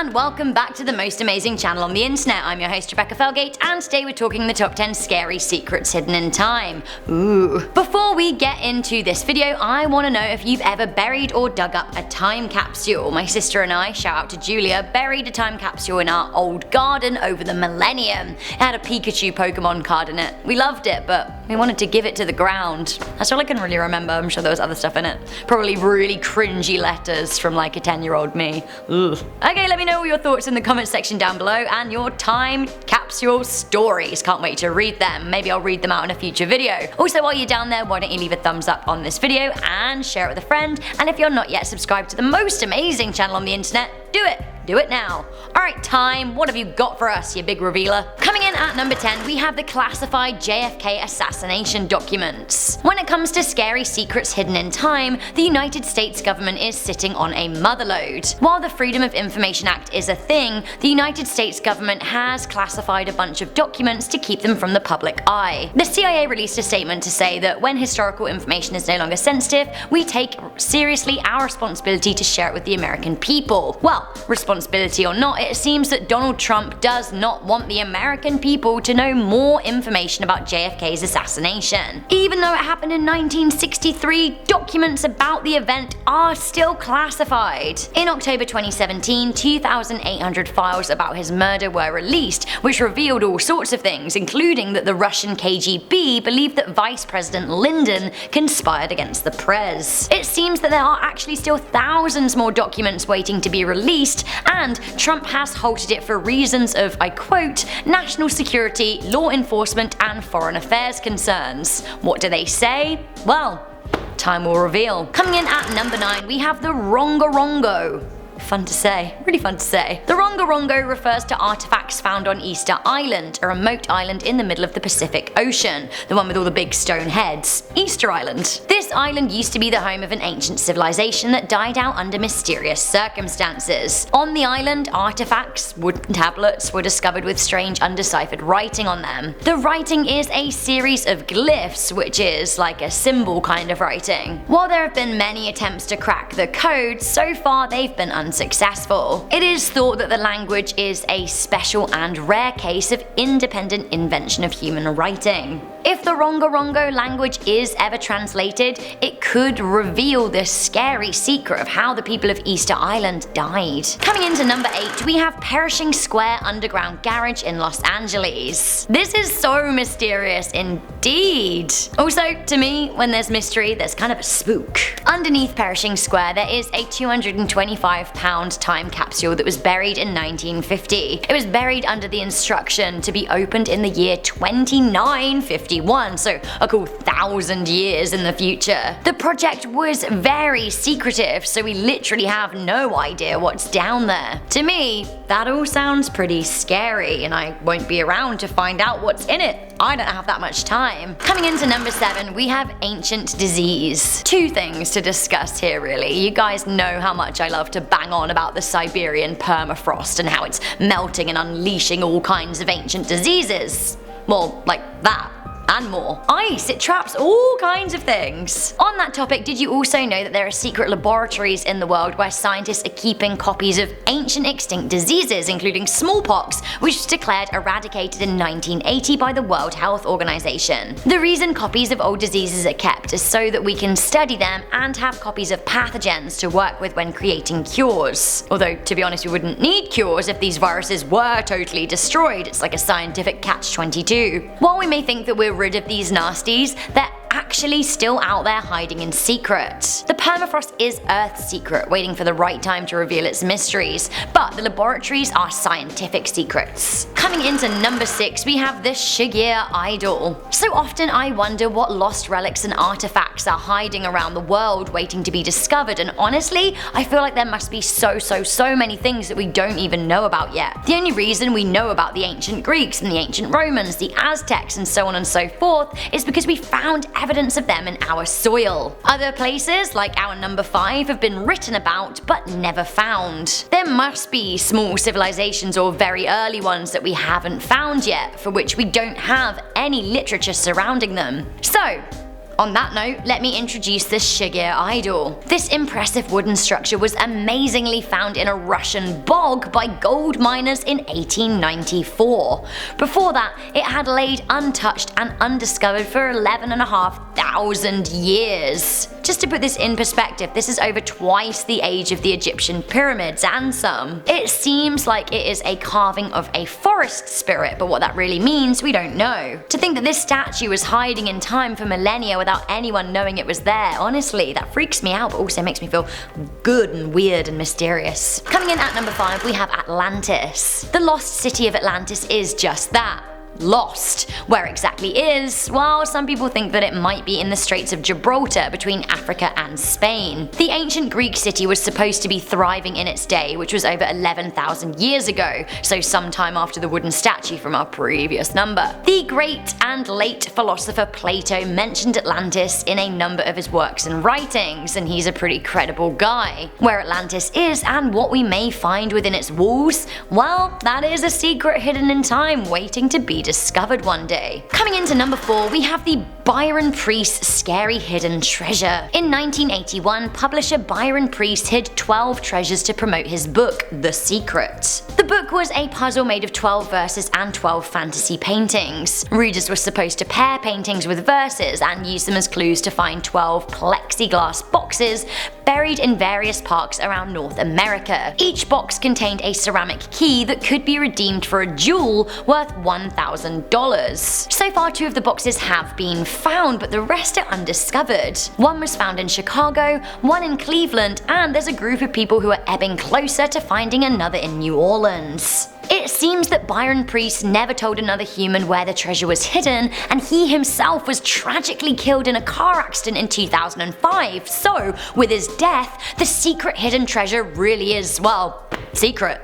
and welcome back to the most amazing channel on the internet. I'm your host Rebecca Felgate, and today we're talking the top 10 scary secrets hidden in time. Ooh. Before we get into this video, I want to know if you've ever buried or dug up a time capsule. My sister and I, shout out to Julia, buried a time capsule in our old garden over the millennium. It had a Pikachu Pokemon card in it. We loved it, but we wanted to give it to the ground. That's all I can really remember. I'm sure there was other stuff in it. Probably really cringy letters from like a 10-year-old me. Ugh. Okay, let me know all your thoughts in the comments section down below and your time capsule stories. Can't wait to read them. Maybe I'll read them out in a future video. Also, while you're down there, why don't you leave a thumbs up on this video and share it with a friend. And if you're not yet subscribed to the most amazing channel on the internet, do it. Do it now. Alright, time, what have you got for us, you big revealer? Coming in at number 10, we have the classified JFK assassination documents. When it comes to scary secrets hidden in time, the United States government is sitting on a motherlode. While the Freedom of Information Act is a thing, the United States government has classified a bunch of documents to keep them from the public eye. The CIA released a statement to say that when historical information is no longer sensitive, we take seriously our responsibility to share it with the American people. Well, responsibility or not, it seems that Donald Trump does not want the American people to know more information about JFK's assassination. Even though it happened in 1963, documents about the event are still classified. In October 2017, 2,800 files about his murder were released, which revealed all sorts of things, including that the Russian KGB believed that Vice President Lyndon conspired against the PREISS. It seems that there are actually still thousands more documents waiting to be released, and Trump has halted it for reasons of, I quote, national security, law enforcement, and foreign affairs concerns. What do they say? Well, time will reveal. Coming in at number 9, we have the RONGORONGO. Fun to say, really fun to say. The RONGORONGO refers to artifacts found on Easter Island, a remote island in the middle of the Pacific Ocean, the one with all the big stone heads. Easter Island. This island used to be the home of an ancient civilization that died out under mysterious circumstances. On the island, artifacts, wooden tablets, were discovered with strange undeciphered writing on them. The writing is a series of glyphs, which is like a symbol kind of writing. While there have been many attempts to crack the code, so far they've been unsuccessful. It is thought that the language is a special and rare case of independent invention of human writing. If the RONGORONGO language is ever translated, it could reveal the scary secret of how the people of Easter Island died. Coming into number 8, we have Pershing Square Underground Garage in Los Angeles. This is so mysterious indeed. Also, to me, when there's mystery, there's kind of a spook. Underneath Pershing Square, there is a 225-pound time capsule that was buried in 1950. It was buried under the instruction to be opened in the year 2951, so a cool 1,000 years in the future. The project was very secretive, so we literally have no idea what's down there. To me, that all sounds pretty scary, and I won't be around to find out what's in it. I don't have that much time. Coming into number 7, we have ancient disease. Two things to discuss here really. You guys know how much I love to bang on about the Siberian permafrost and how it's melting and unleashing all kinds of ancient diseases. Well, like that. And more. Ice, it traps all kinds of things. On that topic, did you also know that there are secret laboratories in the world where scientists are keeping copies of ancient extinct diseases, including smallpox, which was declared eradicated in 1980 by the World Health Organization? The reason copies of old diseases are kept is so that we can study them and have copies of pathogens to work with when creating cures. Although, to be honest, we wouldn't need cures if these viruses were totally destroyed. It's like a scientific catch-22. While we may think that we're rid of these nasties, they're actually still out there hiding in secret. The permafrost is Earth's secret, waiting for the right time to reveal its mysteries, but the laboratories are scientific secrets. Coming into number 6, we have the SHIGIR idol. So often I wonder what lost relics and artifacts are hiding around the world waiting to be discovered, and honestly, I feel like there must be so many things that we don't even know about yet. The only reason we know about the ancient Greeks and the ancient Romans, the Aztecs, and so on and so forth is because we found evidence of them in our soil. Other places, like our number 5, have been written about but never found. There must be small civilizations or very early ones that we haven't found yet, for which we don't have any literature surrounding them. So, On that note, let me introduce the Shigir idol. This impressive wooden structure was amazingly found in a Russian bog by gold miners in 1894. Before that, it had laid untouched and undiscovered for 11,500 years. Just to put this in perspective, this is over twice the age of the Egyptian pyramids and some. It seems like it is a carving of a forest spirit, but what that really means, we don't know. To think that this statue was hiding in time for millennia without anyone knowing it was there, honestly, that freaks me out, but also makes me feel good and weird and mysterious. Coming in at number 5, we have Atlantis. The lost city of Atlantis is just that. Lost. Where exactly is? Well, some people think that it might be in the Straits of Gibraltar between Africa and Spain. The ancient Greek city was supposed to be thriving in its day, which was over 11,000 years ago, so sometime after the wooden statue from our previous number. The great and late philosopher Plato mentioned Atlantis in a number of his works and writings, and he's a pretty credible guy. Where Atlantis is and what we may find within its walls, well, that is a secret hidden in time waiting to be discovered one day. Coming into number 4, we have the BYRON PREISS Scary Hidden Treasure. In 1981, publisher BYRON PREISS hid 12 treasures to promote his book, The Secret. The book was a puzzle made of 12 verses and 12 fantasy paintings. Readers were supposed to pair paintings with verses and use them as clues to find 12 plexiglass boxes buried in various parks around North America. Each box contained a ceramic key that could be redeemed for a jewel worth $1,000. So far, 2 of the boxes have been found, but the rest are undiscovered. One was found in Chicago, one in Cleveland, and there's a group of people who are ebbing closer to finding another in New Orleans. It seems that BYRON PREISS never told another human where the treasure was hidden, and he himself was tragically killed in a car accident in 2005, so with his death, the secret hidden treasure really is, well, secret.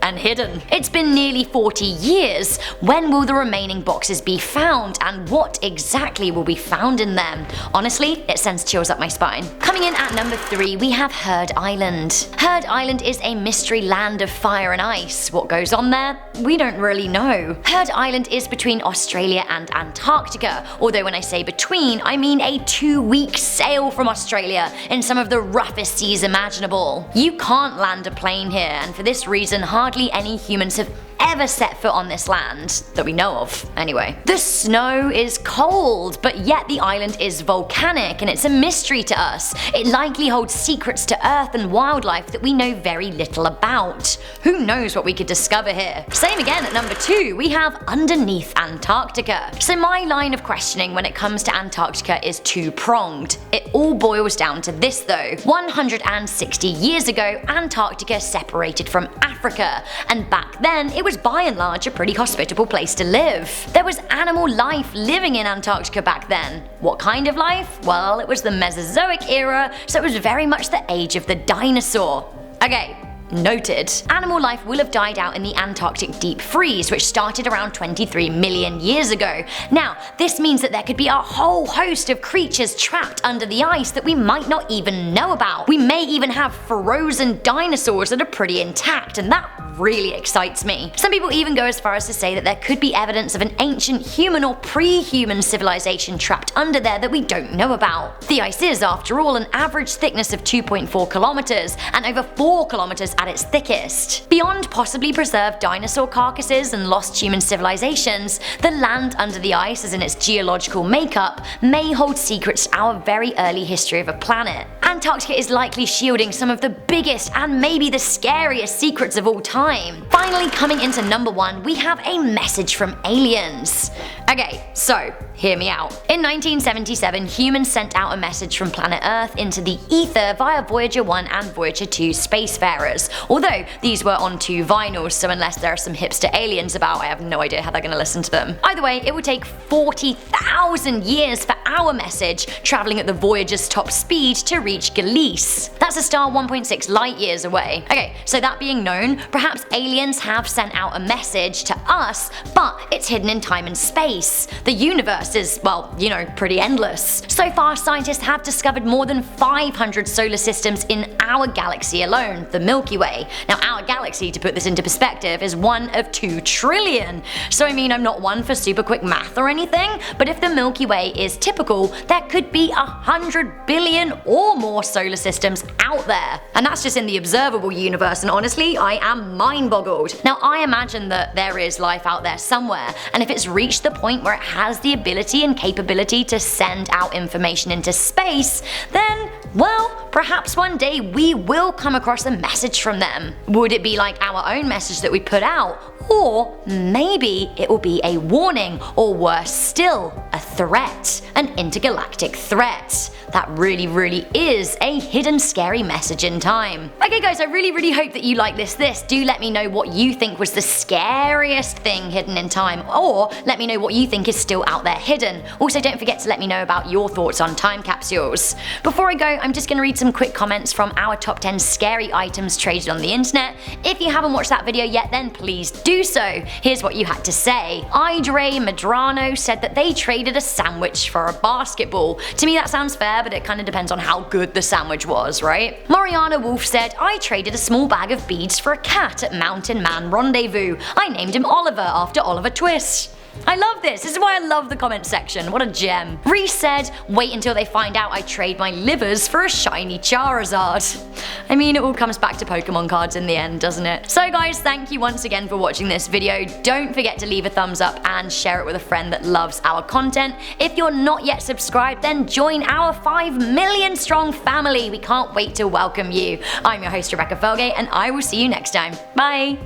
And hidden. It's been nearly 40 years. When will the remaining boxes be found, and what exactly will be found in them? Honestly, it sends chills up my spine. Coming in at number 3, we have Heard Island. Heard Island is a mystery land of fire and ice. What goes on there? We don't really know. Heard Island is between Australia and Antarctica, although when I say between, I mean a 2-week sail from Australia in some of the roughest seas imaginable. You can't land a plane here, and for this reason, hardly any humans have ever set foot on this land, that we know of, anyway. The snow is cold, but yet the island is volcanic, and it's a mystery to us. It likely holds secrets to Earth and wildlife that we know very little about. Who knows what we could discover here? Same again at number 2, we have Underneath Antarctica. So my line of questioning when it comes to Antarctica is two-pronged. It all boils down to this though. 160 years ago, Antarctica separated from Africa, and back then it was by and large a pretty hospitable place to live. There was animal life living in Antarctica back then. What kind of life? Well, it was the Mesozoic era, so it was very much the age of the dinosaur. Okay. Noted. Animal life will have died out in the Antarctic deep freeze, which started around 23 million years ago. Now, this means that there could be a whole host of creatures trapped under the ice that we might not even know about. We may even have frozen dinosaurs that are pretty intact, and that really excites me. Some people even go as far as to say that there could be evidence of an ancient human or pre-human civilization trapped under there that we don't know about. The ice is, after all, an average thickness of 2.4 kilometers and over 4 kilometers at its thickest. Beyond possibly preserved dinosaur carcasses and lost human civilizations, the land under the ice as in its geological makeup may hold secrets to our very early history of a planet. Antarctica is likely shielding some of the biggest and maybe the scariest secrets of all time. Finally, coming into number 1, we have a message from aliens. Okay, so hear me out. In 1977, humans sent out a message from planet Earth into the ether via Voyager 1 and Voyager 2 spacefarers, although these were on 2 vinyls, so unless there are some hipster aliens about, I have no idea how they're going to listen to them. Either way, it would take 40,000 years for our message, travelling at the Voyager's top speed, to reach Gliese. That's a star 1.6 light years away. Okay, so that being known, perhaps aliens have sent out a message to us, but it's hidden in time and space. The universe is, well, you know, pretty endless. So far, scientists have discovered more than 500 solar systems in our galaxy alone, the Milky Milky Way. Now our galaxy, to put this into perspective, is 1 of 2 trillion. So I mean, I'm not one for super quick math or anything, but if the Milky Way is typical, there could be 100 billion or more solar systems out there. And that's just in the observable universe, and honestly, I am mind-boggled. Now I imagine that there is life out there somewhere, and if it's reached the point where it has the ability and capability to send out information into space, then, well, perhaps one day we will come across a message from them. Would it be like our own message that we put out? Or maybe it will be a warning, or worse still, a threat. An intergalactic threat. That really is a hidden scary message in time. Okay guys, I really hope that you like this. Do let me know what you think was the scariest thing hidden in time, or let me know what you think is still out there hidden. Also, don't forget to let me know about your thoughts on time capsules. Before I go, I'm just gonna read some quick comments from our top 10 scary items traded on the internet. If you haven't watched that video yet, then please do so. Here's what you had to say. Idre Medrano said that they traded a sandwich for a basketball. To me that sounds fair, but it kinda depends on how good the sandwich was, right? Mariana Wolf said, I traded a small bag of beads for a cat at Mountain Man Rendezvous. I named him Oliver after Oliver Twist. I love this. This is why I love the comment section. What a gem. Reese said, wait until they find out I trade my livers for a shiny Charizard. I mean, it all comes back to Pokemon cards in the end, doesn't it? So guys, thank you once again for watching this video. Don't forget to leave a thumbs up and share it with a friend that loves our content. If you're not yet subscribed, then join our 5 million strong family. We can't wait to welcome you. I'm your host, Rebecca Felgate, and I will see you next time. Bye!